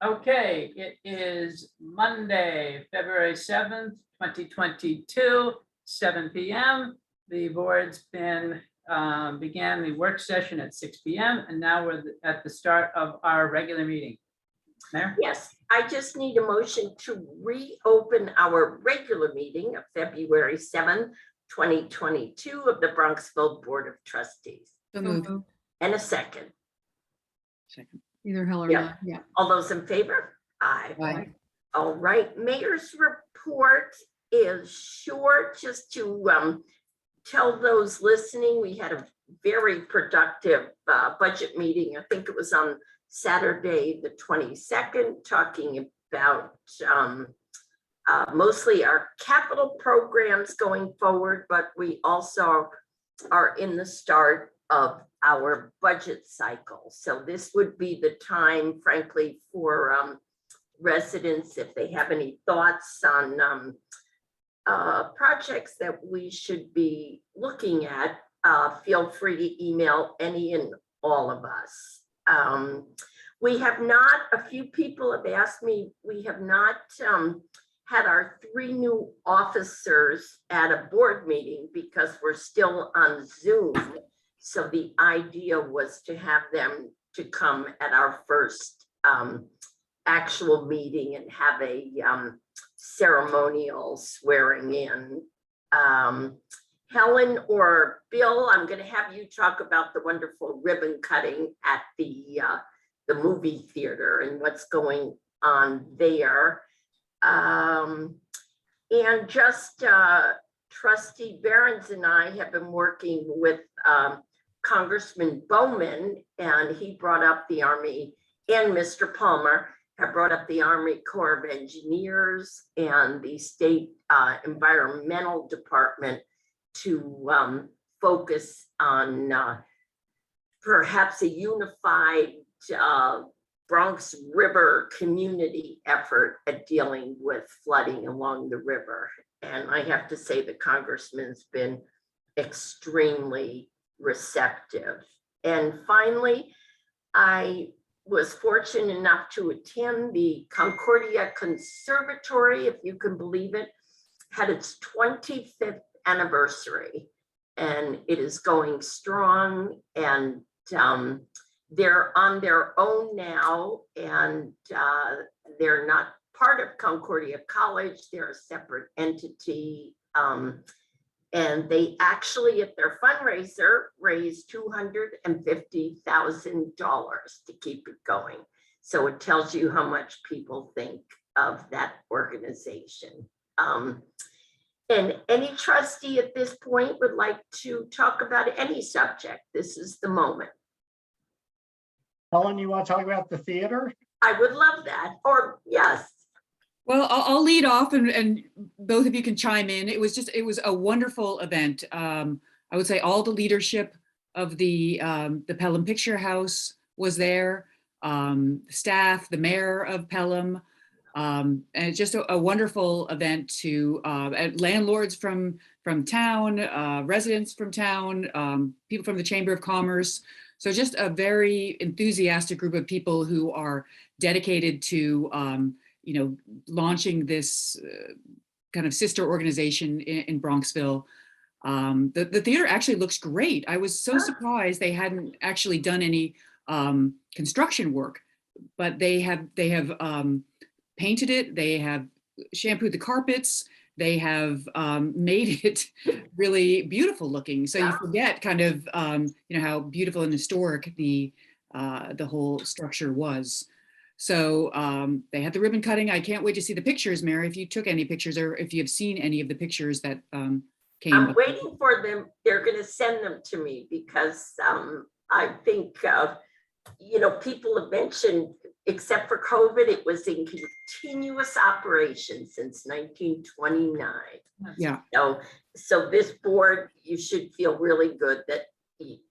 Okay, it is Monday, February 7th, 2022, 7 p.m. The board's began the work session at 6 p.m. and now we're at the start of our regular meeting. Mayor? Yes, I just need a motion to reopen our regular meeting of February 7th, 2022 of the Bronxville Board of Trustees. So moved. And a second. Second. Either Hill or Yeah. not. Yeah. All those in favor? Aye. Aye. All right, mayor's report is short, just to tell those listening, we had a very productive budget meeting. I think it was on Saturday, the 22nd, talking about mostly our capital programs going forward, but we also are in the start of our budget cycle. So this would be the time, frankly, for residents, if they have any thoughts on projects that we should be looking at, feel free to email any and all of us. We have not, a few people have asked me, we have not had our 3 new officers at a board meeting because we're still on Zoom. So the idea was to have them to come at our first actual meeting and have a ceremonial swearing in. Helen or Bill, I'm going to have you talk about the wonderful ribbon cutting at the movie theater and what's going on there. And just Trustee Behrens and I have been working with Congressman Bowman, and he brought up the Army, and Mr. Palmer have brought up the Army Corps of Engineers and the State Environmental Department to focus on perhaps a unified Bronx River community effort at dealing with flooding along the river. And I have to say the congressman's been extremely receptive. And finally, I was fortunate enough to attend the Concordia Conservatory, if you can believe it, had its 25th anniversary, and it is going strong, and they're on their own now, and they're not part of Concordia College, they're a separate entity. And they actually, at their fundraiser, raised $250,000 to keep it going. So it tells you how much people think of that organization. And any trustee at this point would like to talk about any subject, this is the moment. Helen, you want to talk about the theater? I would love that, or yes. Well, I'll lead off and both of you can chime in. It was a wonderful event. I would say all the leadership of the Pelham Picture House was there, staff, the mayor of Pelham, and it's just a wonderful event to landlords from town, residents from town, people from the Chamber of Commerce. So just a very enthusiastic group of people who are dedicated to launching this kind of sister organization in Bronxville. The theater actually looks great. I was so surprised they hadn't actually done any construction work, but they have painted it. They have shampooed the carpets. They have made it really beautiful looking. So you forget kind of how beautiful and historic the whole structure was. So they had the ribbon cutting. I can't wait to see the pictures, Mary, if you took any pictures or if you've seen any of the pictures that came. I'm waiting for them. They're going to send them to me because I think, people have mentioned, except for COVID, it was in continuous operation since 1929. Yeah. So this board, you should feel really good that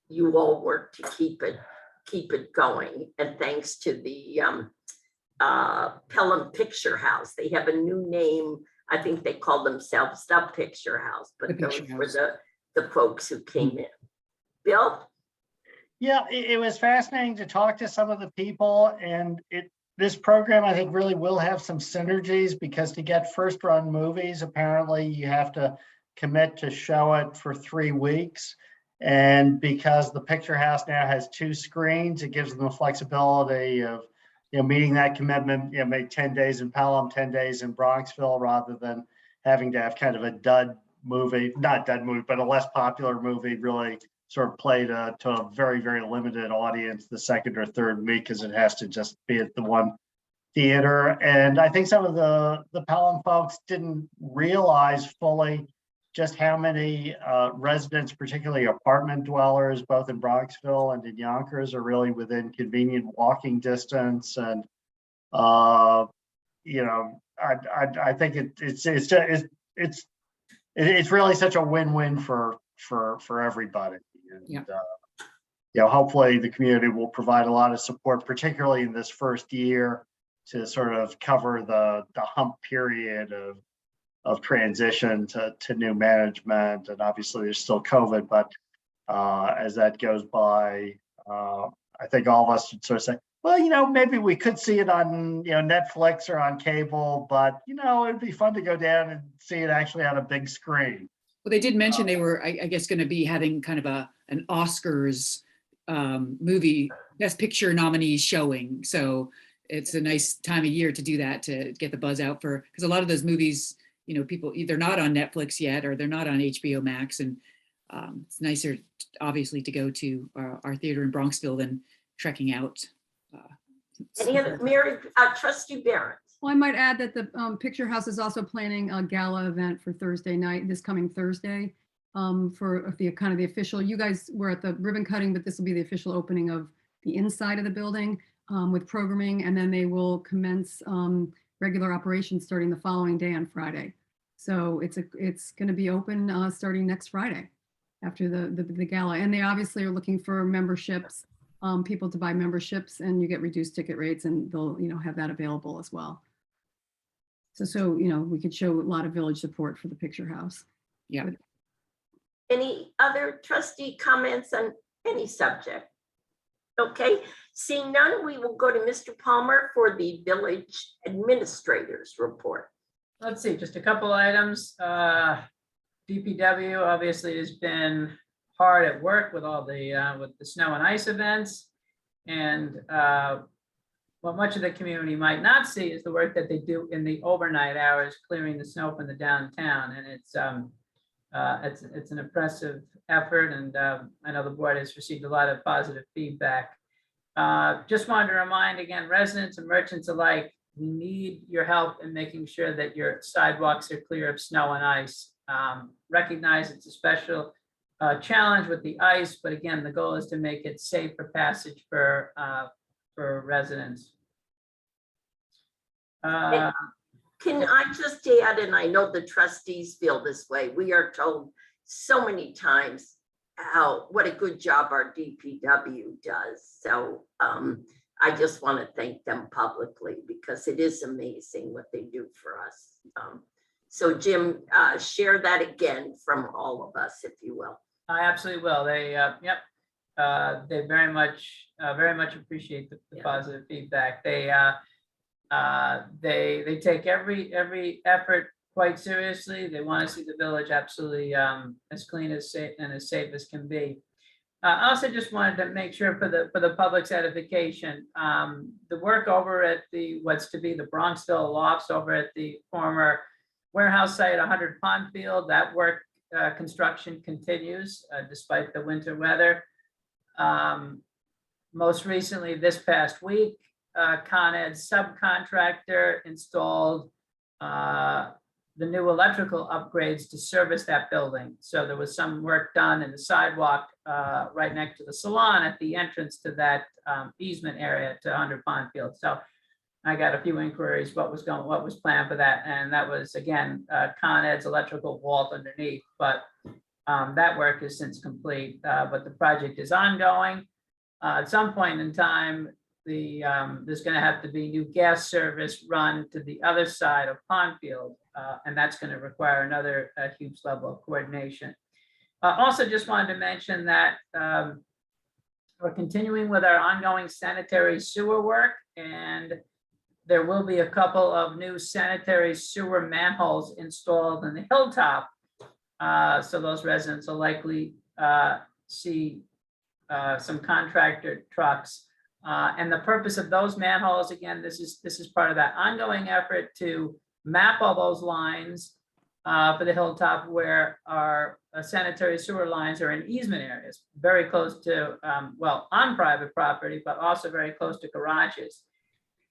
you all work to keep it going. And thanks to the Pelham Picture House. They have a new name. I think they call themselves the Picture House, but those were the folks who came in. Bill? Yeah, it was fascinating to talk to some of the people, and this program, I think, really will have some synergies, because to get first run movies, apparently you have to commit to show it for 3 weeks. And because the Picture House now has 2 screens, it gives them the flexibility of, meeting that commitment, make 10 days in Pelham, 10 days in Bronxville, rather than having to have kind of a dud movie, not dud movie, but a less popular movie really sort of played to a very, very limited audience the second or third week, because it has to just be at the one theater. And I think some of the Pelham folks didn't realize fully just how many residents, particularly apartment dwellers, both in Bronxville and in Yonkers, are really within convenient walking distance. And I think it's really such a win-win for everybody. And, hopefully the community will provide a lot of support, particularly in this first year, to sort of cover the hump period of transition to new management. And obviously there's still COVID, but as that goes by, I think all of us should sort of say, well, maybe we could see it on, Netflix or on cable, but, it'd be fun to go down and see it actually on a big screen. Well, they did mention they were, I guess, going to be having kind of an Oscars movie Best Picture nominees showing. So it's a nice time of year to do that, to get the buzz out for, because a lot of those movies, people either not on Netflix yet or they're not on HBO Max. And it's nicer, obviously, to go to our theater in Bronxville than trekking out. Any other, Mary, Trustee Barrett? Well, I might add that the Picture House is also planning a gala event for Thursday night, this coming Thursday, for the kind of the official. You guys were at the ribbon cutting, but this will be the official opening of the inside of the building with programming, and then they will commence regular operations starting the following day on Friday. So it's going to be open starting next Friday after the gala, and they obviously are looking for memberships, people to buy memberships, and you get reduced ticket rates, and they'll have that available as well. So we could show a lot of village support for the Picture House. Yeah. Any other trustee comments on any subject? Okay, seeing none, we will go to Mr. Palmer for the village administrator's report. Let's see, just a couple items. DPW obviously has been hard at work with all the snow and ice events, and what much of the community might not see is the work that they do in the overnight hours, clearing the snow from the downtown. And it's an impressive effort, and I know the board has received a lot of positive feedback. Just wanted to remind again, residents and merchants alike, we need your help in making sure that your sidewalks are clear of snow and ice. Recognize it's a special challenge with the ice, but again, the goal is to make it safe for passage for residents. Can I just add, and I know the trustees feel this way, we are told so many times what a good job our DPW does. So I just want to thank them publicly, because it is amazing what they do for us. So Jim, share that again from all of us, if you will. I absolutely will. They very much appreciate the positive feedback. They take every effort quite seriously. They want to see the village absolutely as clean as safe as can be. I also just wanted to make sure for the public's edification, the work over at what's to be the Bronxville lofts over at the former warehouse site, 100 Pondfield, that work construction continues despite the winter weather. Most recently, this past week, Con Ed's subcontractor installed the new electrical upgrades to service that building. So there was some work done in the sidewalk right next to the salon at the entrance to that easement area to 100 Pondfield. So I got a few inquiries what was planned for that, and that was again Con Ed's electrical vault underneath. But that work is since complete, but the project is ongoing. At some point in time, there's going to have to be new gas service run to the other side of Pondfield, and that's going to require another huge level of coordination. Also, just wanted to mention that we're continuing with our ongoing sanitary sewer work, and there will be a couple of new sanitary sewer manholes installed in the hilltop. So those residents will likely see some contractor trucks. And the purpose of those manholes, again, this is part of that ongoing effort to map all those lines for the hilltop where our sanitary sewer lines are in easement areas, very close to, well, on private property, but also very close to garages.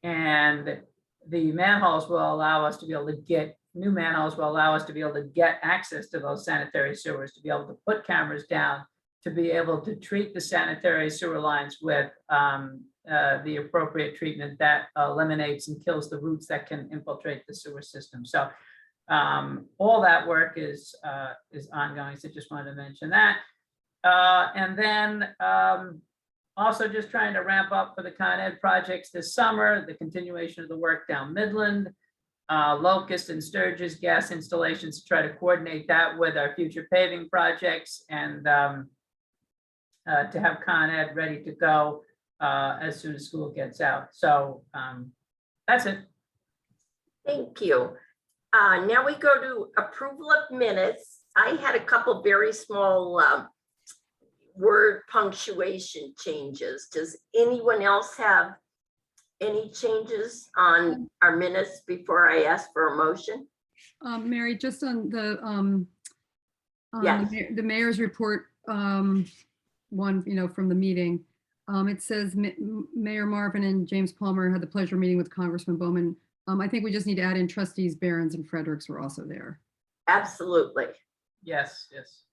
And the manholes will allow us to be able to get, new manholes will allow us to be able to get access to those sanitary sewers, to be able to put cameras down, to be able to treat the sanitary sewer lines with the appropriate treatment that eliminates and kills the roots that can infiltrate the sewer system. So all that work is ongoing. So just wanted to mention that. And then also just trying to ramp up for the Con Ed projects this summer, the continuation of the work down Midland, Locust and Sturgis gas installations, to try to coordinate that with our future paving projects, and to have Con Ed ready to go as soon as school gets out. So that's it. Thank you. Now we go to approval of minutes. I had a couple very small word punctuation changes. Does anyone else have any changes on our minutes before I ask for a motion? Mary, just on the Yes. the mayor's report, one, from the meeting, it says Mayor Marvin and James Palmer had the pleasure of meeting with Congressman Bowman. I think we just need to add in trustees Behrens and Fredericks were also there. Absolutely. Yes, yes.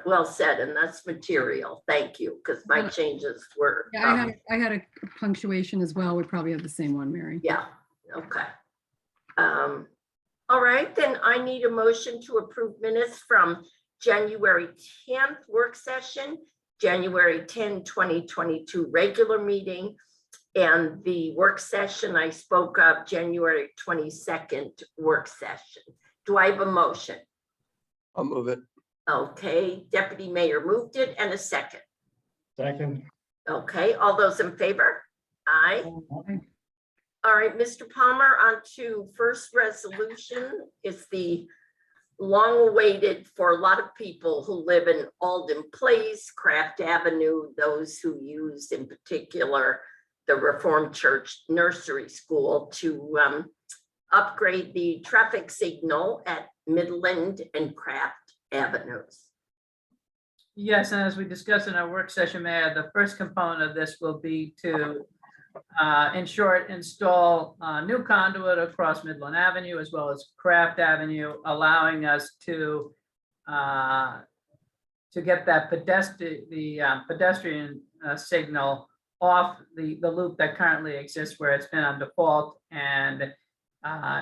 Well said, and that's material. Thank you, because my changes were. Yeah, I had a punctuation as well. We probably have the same one, Mary. Yeah, okay. All right, then I need a motion to approve minutes from January 10th work session, January 10, 2022 regular meeting, and the work session I spoke of, January 22nd work session. Do I have a motion? I'll move it. Okay, Deputy Mayor moved it, and a second. Second. Okay, all those in favor? Aye. All right, Mr. Palmer, on to first resolution. It's the long-awaited for a lot of people who live in Alden Place, Craft Avenue, those who use in particular the Reformed Church Nursery School, to upgrade the traffic signal at Midland and Craft Avenues. Yes, and as we discussed in our work session, Mayor, the first component of this will be to, in short, install new conduit across Midland Avenue as well as Craft Avenue, allowing us to get that pedestrian signal off the loop that currently exists, where it's been on default, and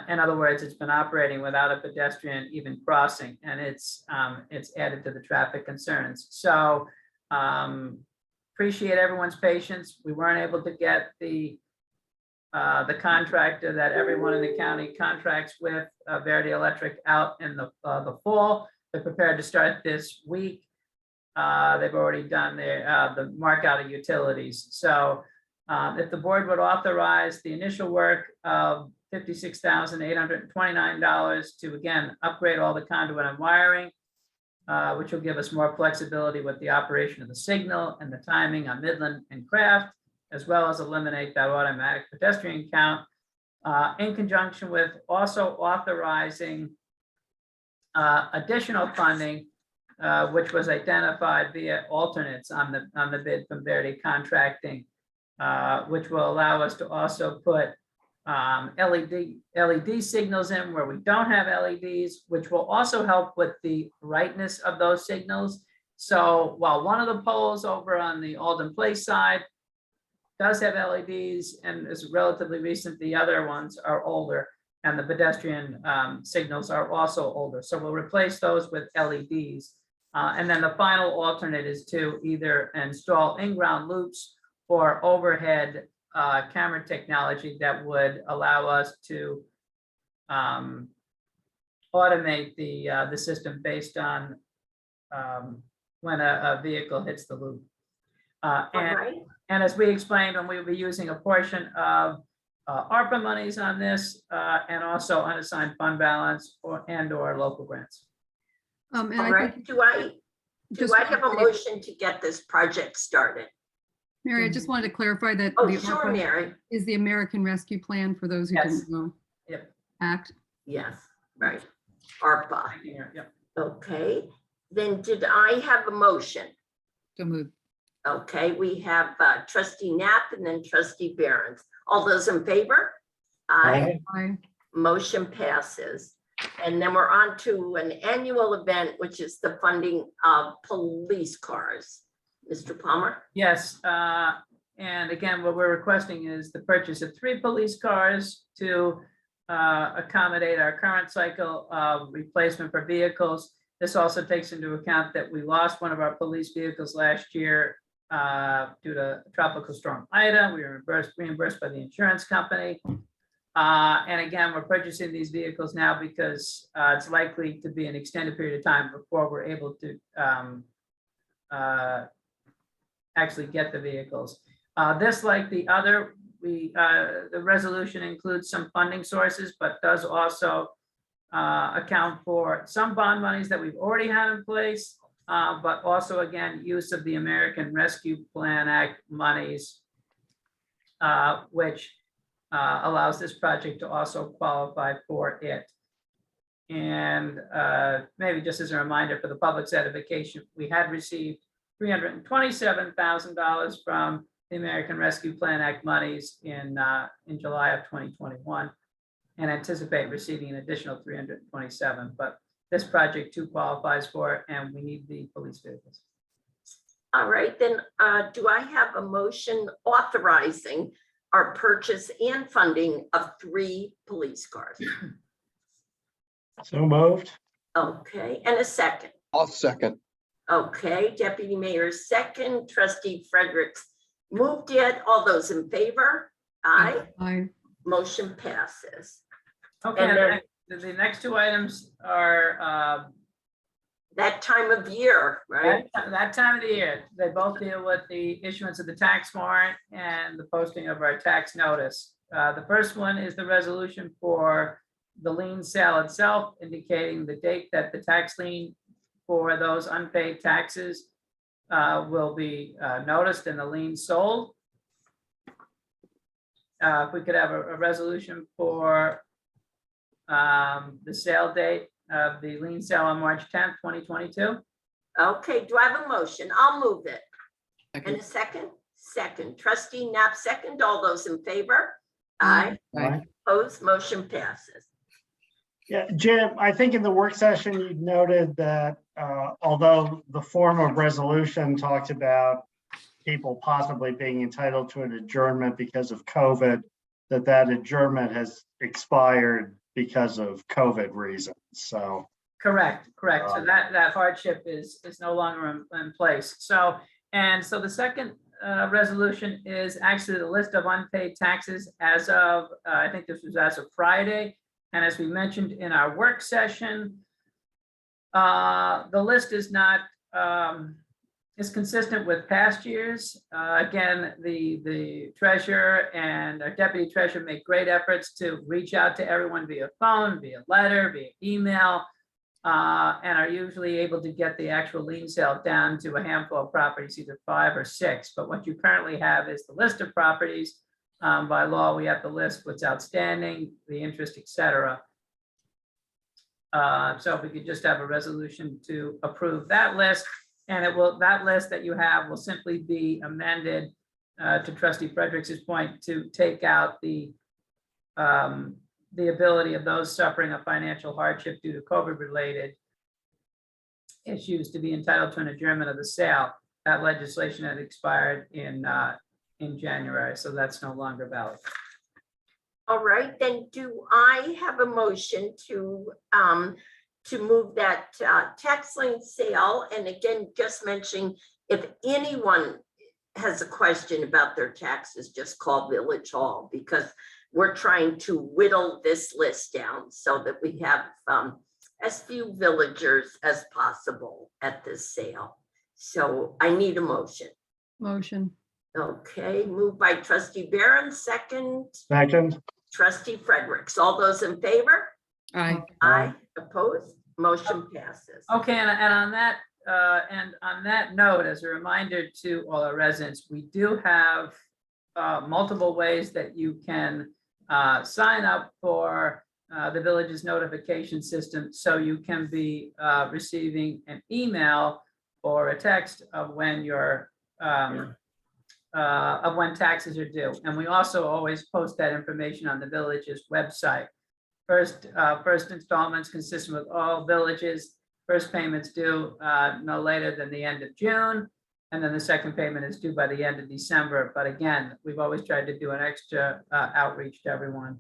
in other words, it's been operating without a pedestrian even crossing, and it's added to the traffic concerns. So appreciate everyone's patience. We weren't able to get the contractor that everyone in the county contracts with, Verdi Electric, out in the fall. They're prepared to start this week. They've already done the mark out of utilities. So if the board would authorize the initial work of $56,829 to, again, upgrade all the conduit and wiring, which will give us more flexibility with the operation of the signal and the timing on Midland and Craft, as well as eliminate that automatic pedestrian count, in conjunction with also authorizing additional funding, which was identified via alternates on the bid from Verdi Contracting, which will allow us to also put LED signals in where we don't have LEDs, which will also help with the brightness of those signals. So while one of the poles over on the Alden Place side does have LEDs and is relatively recent, the other ones are older, and the pedestrian signals are also older. So we'll replace those with LEDs. And then the final alternate is to either install in-ground loops or overhead camera technology that would allow us to automate the system based on when a vehicle hits the loop. All right. And as we explained, when we will be using a portion of ARPA monies on this, and also unassigned fund balance or local grants. And All I right, think, do I just have a motion to get this project started? Mary, I just wanted to clarify that Oh, the sure, ARPA Mary. is the American Rescue Plan for those who Yes. didn't know. Yep. Act. Yes, right. ARPA. Yep. Okay, then did I have a motion? So moved. Okay, we have trustee Knapp and then trustee Behrens. All those in favor? Aye. Aye. Motion passes. And then we're on to an annual event, which is the funding of police cars. Mr. Palmer? Yes, and again, what we're requesting is the purchase of 3 police cars to accommodate our current cycle of replacement for vehicles. This also takes into account that we lost one of our police vehicles last year due to Tropical Storm Ida. We were reimbursed by the insurance company. And again, we're purchasing these vehicles now because it's likely to be an extended period of time before we're able to actually get the vehicles. This, like the other, the resolution includes some funding sources, but does also account for some bond monies that we've already had in place, but also, again, use of the American Rescue Plan Act monies, which allows this project to also qualify for it. And maybe just as a reminder for the public's edification, we had received $327,000 from the American Rescue Plan Act monies in July of 2021, and anticipate receiving an additional 327. But this project too qualifies for it, and we need the police vehicles. All right, then do I have a motion authorizing our purchase and funding of 3 police cars? So moved. Okay, and a second. I'll second. Okay, Deputy Mayor second, trustee Fredericks moved it. All those in favor? Aye. Aye. Motion passes. Okay, And then- the next 2 items are That time of year, right? that time of the year. They both deal with the issuance of the tax warrant and the posting of our tax notice. The first one is the resolution for the lien sale itself, indicating the date that the tax lien for those unpaid taxes will be noticed and the lien sold. If we could have a resolution for the sale date of the lien sale on March 10th, 2022. Okay, do I have a motion? I'll move it. And Second. a second? Second. Trustee Knapp, second. All those in favor? Aye. Aye. Opposed, motion passes. Yeah, Jim, I think in the work session, you noted that although the form of resolution talks about people possibly being entitled to an adjournment because of COVID, that adjournment has expired because of COVID reasons. So Correct. So that hardship is no longer in place. So the second resolution is actually the list of unpaid taxes as of, I think this was as of Friday. And as we mentioned in our work session, the list is not, is consistent with past years. Again, the treasurer and our deputy treasurer make great efforts to reach out to everyone via phone, via letter, via email, and are usually able to get the actual lien sale down to a handful of properties, either 5 or 6. But what you currently have is the list of properties. By law, we have to list what's outstanding, the interest, etc. So if we could just have a resolution to approve that list, and that list that you have will simply be amended to Trustee Fredericks' point to take out the ability of those suffering a financial hardship due to COVID-related issues to be entitled to an adjournment of the sale. That legislation had expired in January, so that's no longer valid. All right, then do I have a motion to move that tax lien sale? And again, just mentioning, if anyone has a question about their taxes, just call Village Hall, because we're trying to whittle this list down so that we have as few villagers as possible at this sale. So I need a motion. Motion. Okay, moved by trustee Barron, second Second, trustee Fredericks. All those in favor? Aye. Aye. Opposed? Motion passes. Okay, and on that note, as a reminder to all our residents, we do have multiple ways that you can sign up for the village's notification system, so you can be receiving an email or a text of when your of when taxes are due. And we also always post that information on the village's website. First installments consistent with all villages. First payments due no later than the end of June. And then the second payment is due by the end of December. But again, we've always tried to do an extra outreach to everyone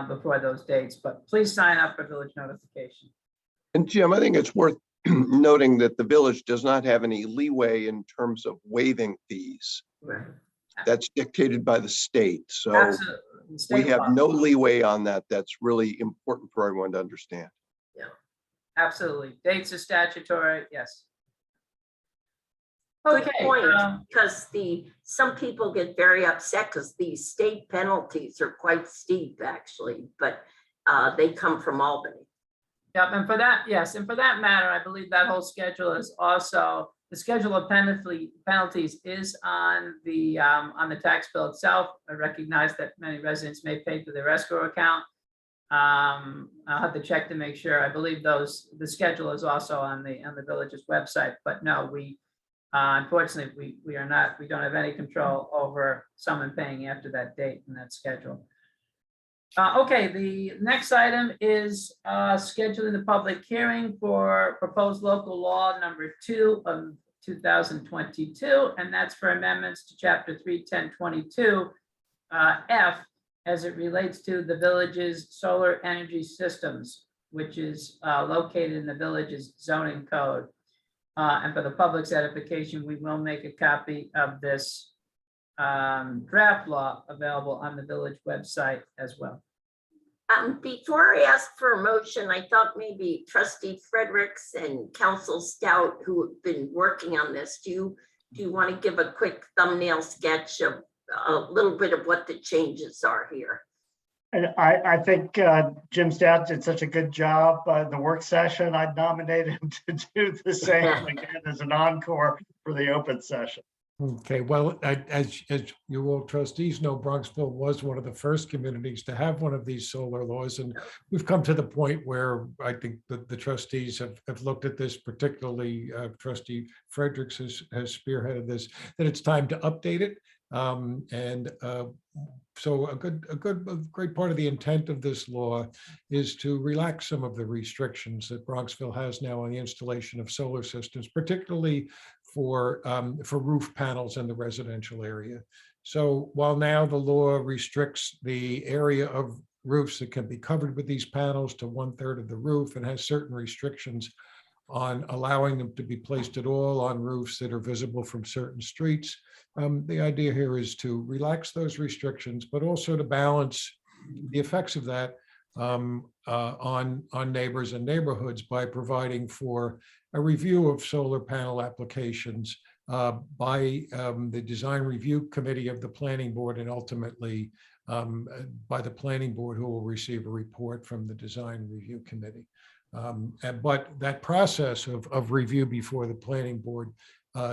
before those dates. But please sign up for village notification. And Jim, I think it's worth noting that the village does not have any leeway in terms of waiving fees. Right. That's dictated by the state. So Absolutely. we State have law. no leeway on that. That's really important for everyone to understand. Absolutely. Dates are statutory, yes. Good Okay, point, because some people get very upset because the state penalties are quite steep, actually, but they come from Albany. Yep, and for that, yes, and for that matter, I believe that whole schedule is also, the schedule of penalties is on the tax bill itself. I recognize that many residents may pay through their escrow account. I'll have to check to make sure. I believe the schedule is also on the village's website, but no, unfortunately, we don't have any control over someone paying after that date and that schedule. Okay, the next item is scheduling the public hearing for proposed local law number 2 of 2022, and that's for amendments to chapter 31022 F as it relates to the village's solar energy systems, which is located in the village's zoning code. And for the public's edification, we will make a copy of this draft law available on the village website as well. Before I ask for a motion, I thought maybe trustee Fredericks and council Stout, who have been working on this, do you want to give a quick thumbnail sketch of a little bit of what the changes are here? and I think Jim Stout did such a good job in the work session. I'd nominate him to do the same again as an encore for the open session. Okay, well, as you all trustees know, Bronxville was one of the first communities to have one of these solar laws. And we've come to the point where I think the trustees have looked at this, particularly trustee Fredericks has spearheaded this, that it's time to update it. So a great part of the intent of this law is to relax some of the restrictions that Bronxville has now on the installation of solar systems, particularly for roof panels in the residential area. So while now the law restricts the area of roofs that can be covered with these panels to 1/3 of the roof and has certain restrictions on allowing them to be placed at all on roofs that are visible from certain streets. The idea here is to relax those restrictions, but also to balance the effects of that on neighbors and neighborhoods by providing for a review of solar panel applications by the design review committee of the planning board, and ultimately by the planning board, who will receive a report from the design review committee. But that process of review before the planning board,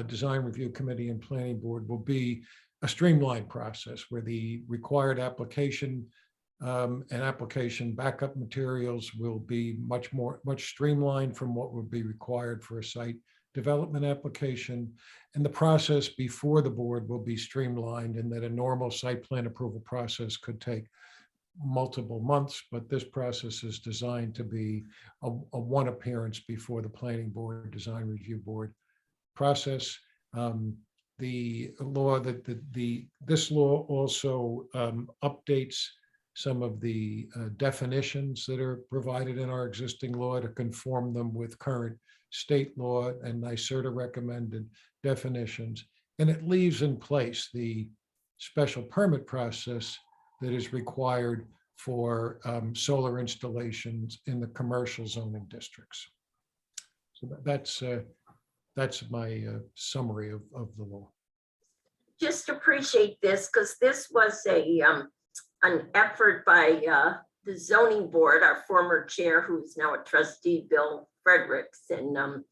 design review committee and planning board will be a streamlined process where the required application and application backup materials will be much streamlined from what would be required for a site development application. And the process before the board will be streamlined, in that a normal site plan approval process could take multiple months, but this process is designed to be a one appearance before the planning board, design review board process. The law this law also updates some of the definitions that are provided in our existing law to conform them with current state law and NYSERDA recommended definitions. And it leaves in place the special permit process that is required for solar installations in the commercial zoning districts. So that's my summary of the law. just appreciate this because this was an effort by the zoning board, our former chair, who's now a trustee, Bill Fredericks. And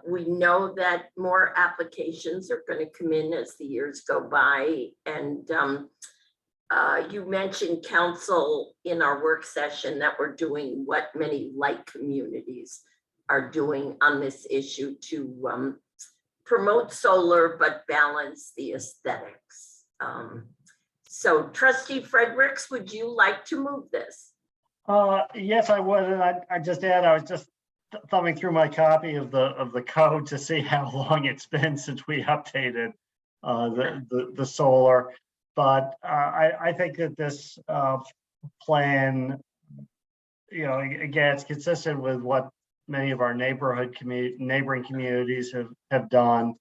we know that more applications are going to come in as the years go by. And you mentioned, council, in our work session that we're doing what many like communities are doing on this issue to promote solar but balance the aesthetics. So Trustee Fredericks, would you like to move this? Yes, I would. And I just add, I was just thumbing through my copy of the code to see how long it's been since we updated the solar. But I think that this plan, again, it's consistent with what many of our neighboring communities have done.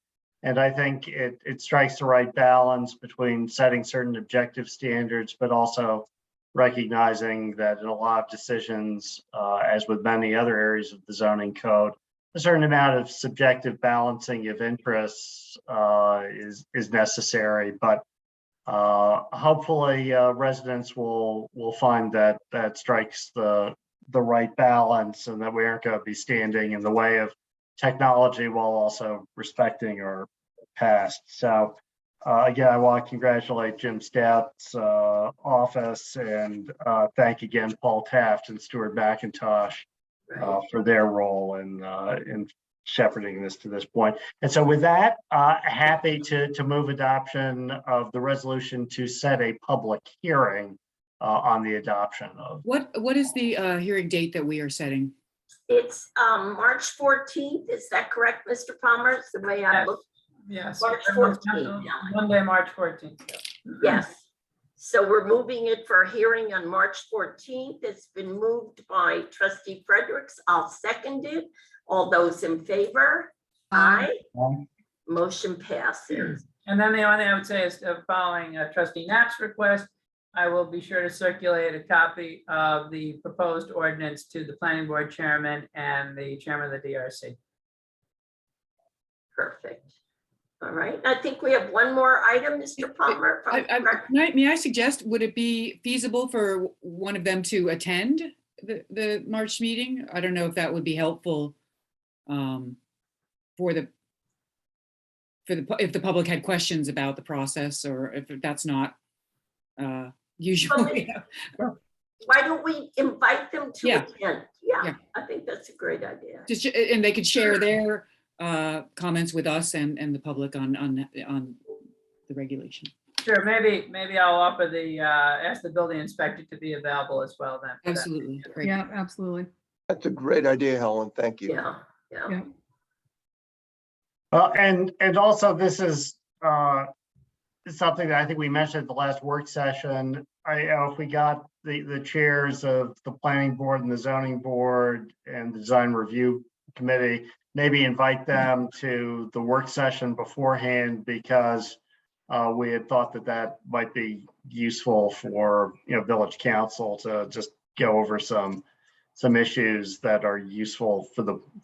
And I think it strikes the right balance between setting certain objective standards, but also recognizing that in a lot of decisions, as with many other areas of the zoning code, a certain amount of subjective balancing of interests is necessary. But hopefully residents will find that strikes the right balance, and that we aren't going to be standing in the way of technology while also respecting our past. So again, I want to congratulate Jim Stout's office, and thank again Paul Taft and Stuart McIntosh for their role in shepherding this to this point. And so with that, happy to move adoption of the resolution to set a public hearing on the adoption of. What is the hearing date that we are setting? It's March 14th. Is that correct, Mr. Palmer? It's the way I Yes. look. Yes. March 14th. Monday, March 14th. Yeah. Yes. So we're moving it for a hearing on March 14th. It's been moved by Trustee Fredericks. I'll second it. All those in favor? Aye. Motion passes. And then the only thing I would say is following Trustee Knapp's request, I will be sure to circulate a copy of the proposed ordinance to the planning board chairman and the chairman of the DRC. Perfect. All right. I think we have one more item, Mr. Palmer. if I'm correct. May I suggest, would it be feasible for one of them to attend the March meeting? I don't know if that would be helpful if the public had questions about the process, or if that's not usually. Why don't we invite them to Yeah. attend? Yeah, Yeah. I think that's a great idea. And they could share their comments with us and the public on the regulation. Sure, maybe I'll offer ask the building inspector to be available as well then. for that. Absolutely. Great. Yeah, absolutely. That's a great idea, Helen. Thank you. Yeah, yeah. Yeah. And also this is something that I think we mentioned at the last work session. If we got the chairs of the planning board and the zoning board and the design review committee, maybe invite them to the work session beforehand, because we had thought that might be useful for village council to just go over some issues that are useful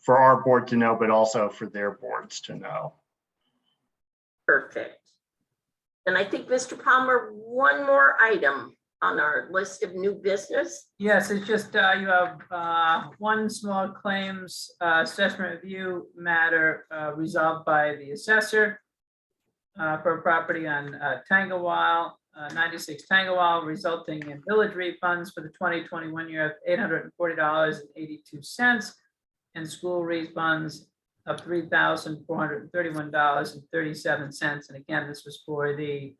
for our board to know, but also for their boards to know. Perfect. And I think, Mr. Palmer, one more item on our list of new business. Yes, it's just you have one small claims assessment review matter resolved by the assessor for a property on Tangawal, 96 Tangawal, resulting in village refunds for the 2021 year of $840.82 and school refunds of $3,431.37. And again, this was for the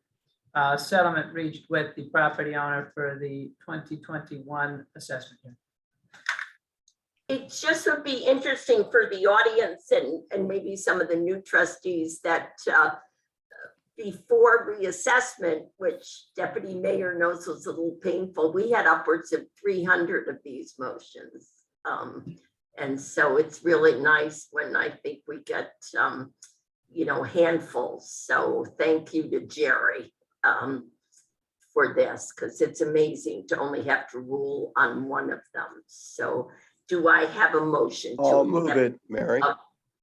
settlement reached with the property owner for the 2021 assessment year. It just would be interesting for the audience and maybe some of the new trustees that before reassessment, which Deputy Mayor knows was a little painful, we had upwards of 300 of these motions. And so it's really nice when I think we get, handfuls. So thank you to Jerry for this, because it's amazing to only have to rule on one of them. So do I have a motion? I'll move it, Mary.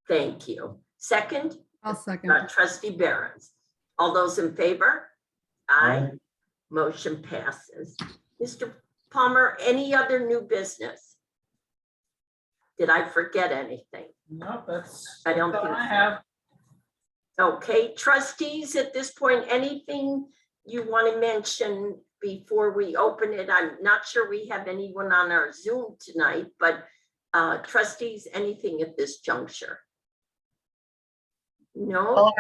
Thank you. Second? I'll second. Trustee Behrens. All those in favor? Aye. Aye. Motion passes. Mr. Palmer, any other new business? Did I forget anything? No, that's. I don't that's all think I so. have. Okay, trustees, at this point, anything you want to mention before we open it? I'm not sure we have anyone on our Zoom tonight, but trustees, anything at this juncture? No? Well,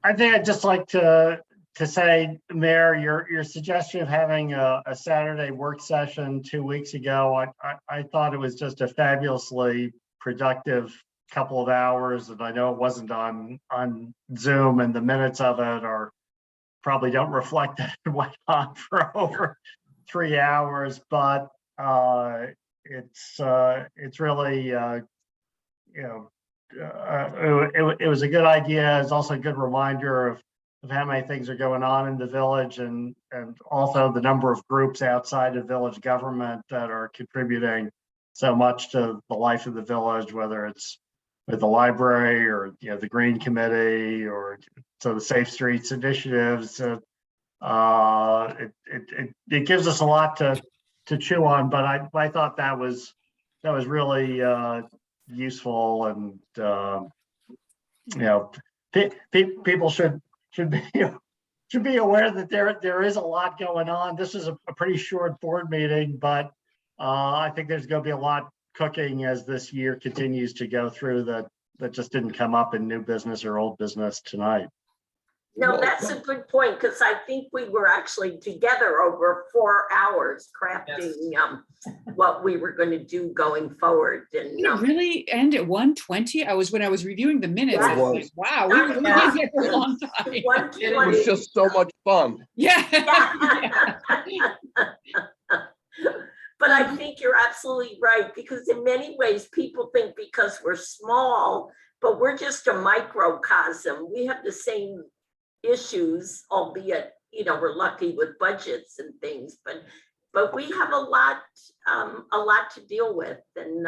I think I'd just like to say, Mayor, your suggestion of having a Saturday work session 2 weeks ago, I thought it was just a fabulously productive couple of hours, and I know it wasn't on Zoom, and the minutes of it are probably don't reflect that it went on for over 3 hours, but it's really it was a good idea. It's also a good reminder of how many things are going on in the village, and also the number of groups outside of village government that are contributing so much to the life of the village, whether it's with the library or the Green Committee or so the Safe Streets initiatives. It gives us a lot to chew on, but I thought that was really useful, and people should be aware that there is a lot going on. This is a pretty short board meeting, but I think there's going to be a lot cooking as this year continues to go through that just didn't come up in new business or old business tonight. No, that's a good point, because I think we were actually together over 4 hours crafting what we were going to do going forward. And Did it really end at 1:20? When I was reviewing the minutes, I was like, wow, we really Yeah. did it for a long time. It was just so much fun. Yeah. But I think you're absolutely right, because in many ways, people think because we're small, but we're just a microcosm. We have the same issues, albeit, we're lucky with budgets and things, but we have a lot to deal with. And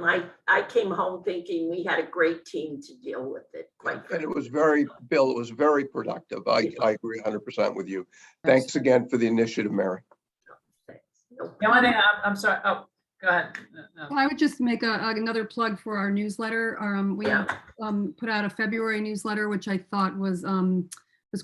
I came home thinking we had a great team to deal with it. And it was Bill, it was very productive. I agree 100% with you. Thanks again for the initiative, Mary. The only thing, I'm sorry, oh, go ahead. No. I would just make another plug for our newsletter. We put out a February newsletter, which I thought was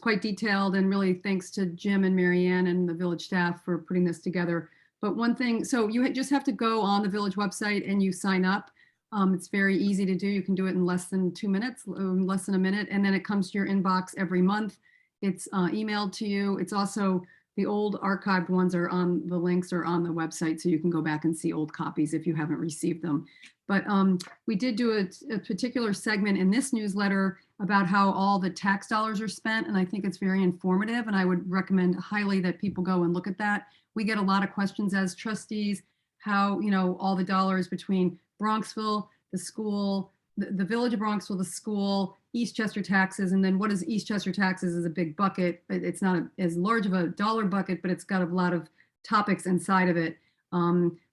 quite detailed, and really thanks to Jim and Marianne and the village staff for putting this together. But one thing, so you just have to go on the village website and you sign up. It's very easy to do. You can do it in less than 2 minutes, less than a minute, and then it comes to your inbox every month. It's emailed to you. It's also, the old archived ones are on, the links are on the website, so you can go back and see old copies if you haven't received them. But we did do a particular segment in this newsletter about how all the tax dollars are spent, and I think it's very informative, and I would recommend highly that people go and look at that. We get a lot of questions as trustees, how, all the dollars between Bronxville, the school, the village of Bronxville, the school, Eastchester taxes, and then what is Eastchester taxes is a big bucket, but it's not as large of a dollar bucket, but it's got a lot of topics inside of it,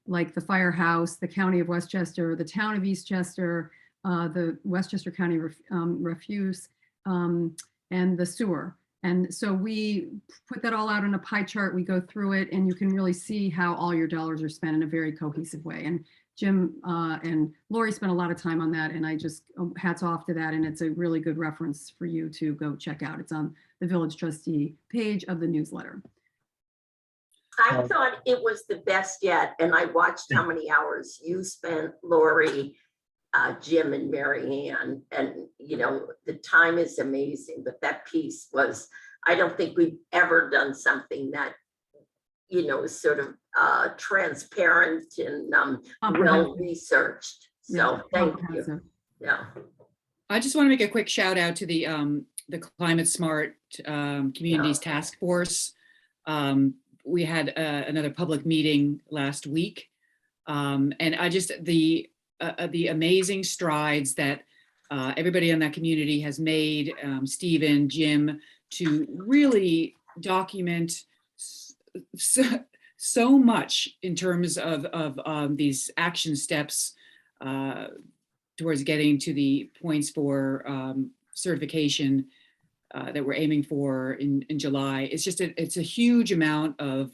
like the firehouse, the county of Westchester, the town of Eastchester, the Westchester County refuse, and the sewer. And so we put that all out in a pie chart. We go through it, and you can really see how all your dollars are spent in a very cohesive way. And Jim and Lori spent a lot of time on that, and I just hats off to that. And it's a really good reference for you to go check out. It's on the village trustee page of the newsletter. I thought it was the best yet, and I watched how many hours you spent, Lori, Jim, and Mary Ann, and the time is amazing. But that piece was, I don't think we've ever done something that is sort of transparent and well researched. So thank you. Yeah. I just want to make a quick shout out to the Climate Smart Communities Task Force. We had another public meeting last week, and I just the amazing strides that everybody in that community has made, Stephen, Jim, to really document so much in terms of these action steps towards getting to the points for certification. that we're aiming for in July. It's just it's a huge amount of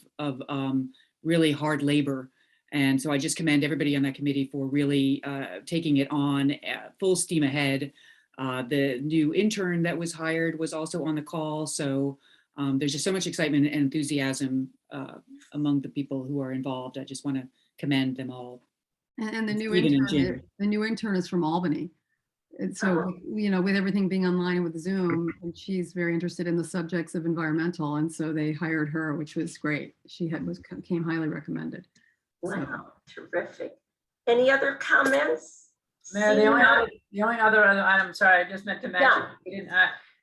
really hard labor. And so I just commend everybody on that committee for really taking it on full steam ahead. The new intern that was hired was also on the call. So there's just so much excitement and enthusiasm among the people who are involved. I just want to commend them all. And the new Stephen and intern, Jim. the new intern is from Albany. And so, you know, with everything being online and with Zoom, and she's very interested in the subjects of environmental. And so they hired her, which was great. She came highly recommended. Wow, terrific. Any other comments? Mayor, the only other item, sorry, I just meant to mention, Yeah. we didn't,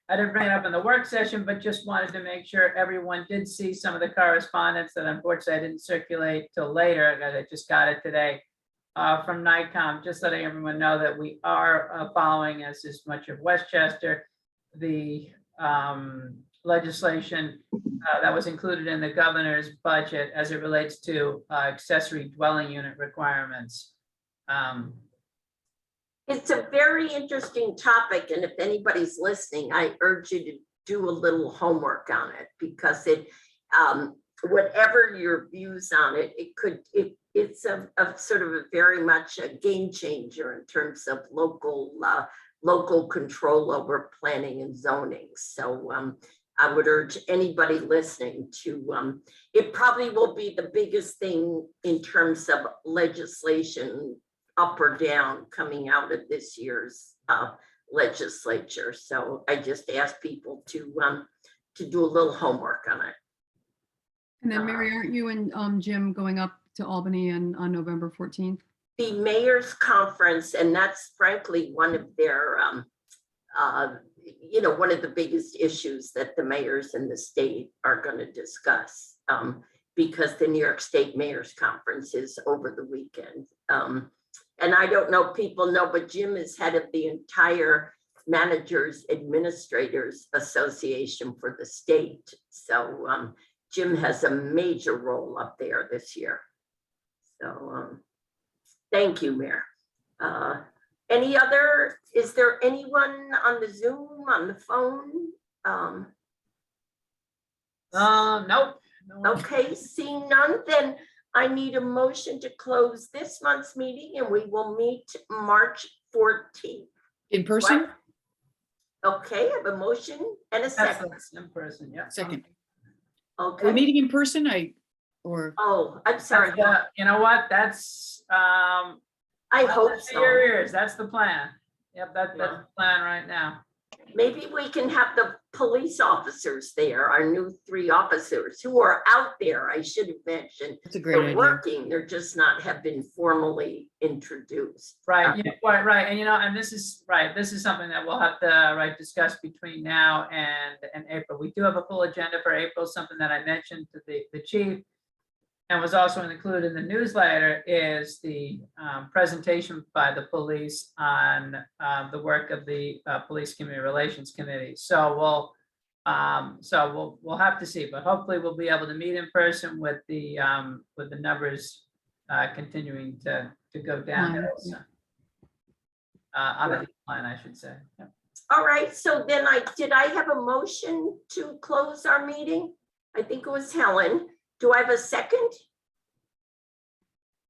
I didn't bring it up in the work session, but just wanted to make sure everyone did see some of the correspondence that unfortunately I didn't circulate till later. I just got it today from NICOM, just letting everyone know that we are following, as is much of Westchester, the legislation that was included in the governor's budget as it relates to accessory dwelling unit requirements. It's a very interesting topic, and if anybody's listening, I urge you to do a little homework on it, because it, whatever your views on it, it's a sort of a very much a game changer in terms of local control over planning and zoning. So I would urge anybody listening to, it probably will be the biggest thing in terms of legislation, up or down, coming out of this year's legislature. So I just ask people to do a little homework on it. And then Mary, aren't you and Jim going up to Albany on November 14th? The mayor's conference, and that's frankly one of their, you know, one of the biggest issues that the mayors in the state are going to discuss, because the New York State Mayor's Conference is over the weekend. And I don't know if people know, but Jim is head of the entire Managers Administrators Association for the state. So Jim has a major role up there this year. So thank you, Mayor. Any other, is there anyone on the Zoom, on the phone? Nope. No. Okay, seeing none, then I need a motion to close this month's meeting, and we will meet March 14th. In person? Okay, I have a motion and a second. That's in person, yeah. Second. Are we Okay. meeting in person? Oh, I'm sorry. You know what, that's, I hope that's your so. ears, that's the plan. Yep, that's the plan right now. Maybe we can have the police officers there, our new 3 officers who are out there. I should have mentioned. That's a great They're idea. working, they're just not have been formally introduced. Right, yeah, right, and you know, and this is, right, this is something that we'll have to, discuss between now and April. We do have a full agenda for April, something that I mentioned to the chief, and was also included in the newsletter, is the presentation by the police on the work of the Police Community Relations Committee. So we'll have to see, but hopefully we'll be able to meet in person with the numbers continuing to go down. On the decline, I should say. Yeah. All right, so then did I have a motion to close our meeting? I think it was Helen. Do I have a second?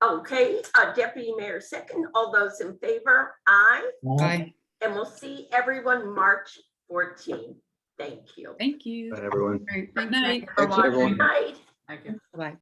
Okay, Deputy Mayor second. All those in favor? Aye. Bye. And we'll see everyone March 14th. Thank you. Thank you. Bye, everyone. Great, Good thanks. night. For Thanks, everyone. watching. Good night.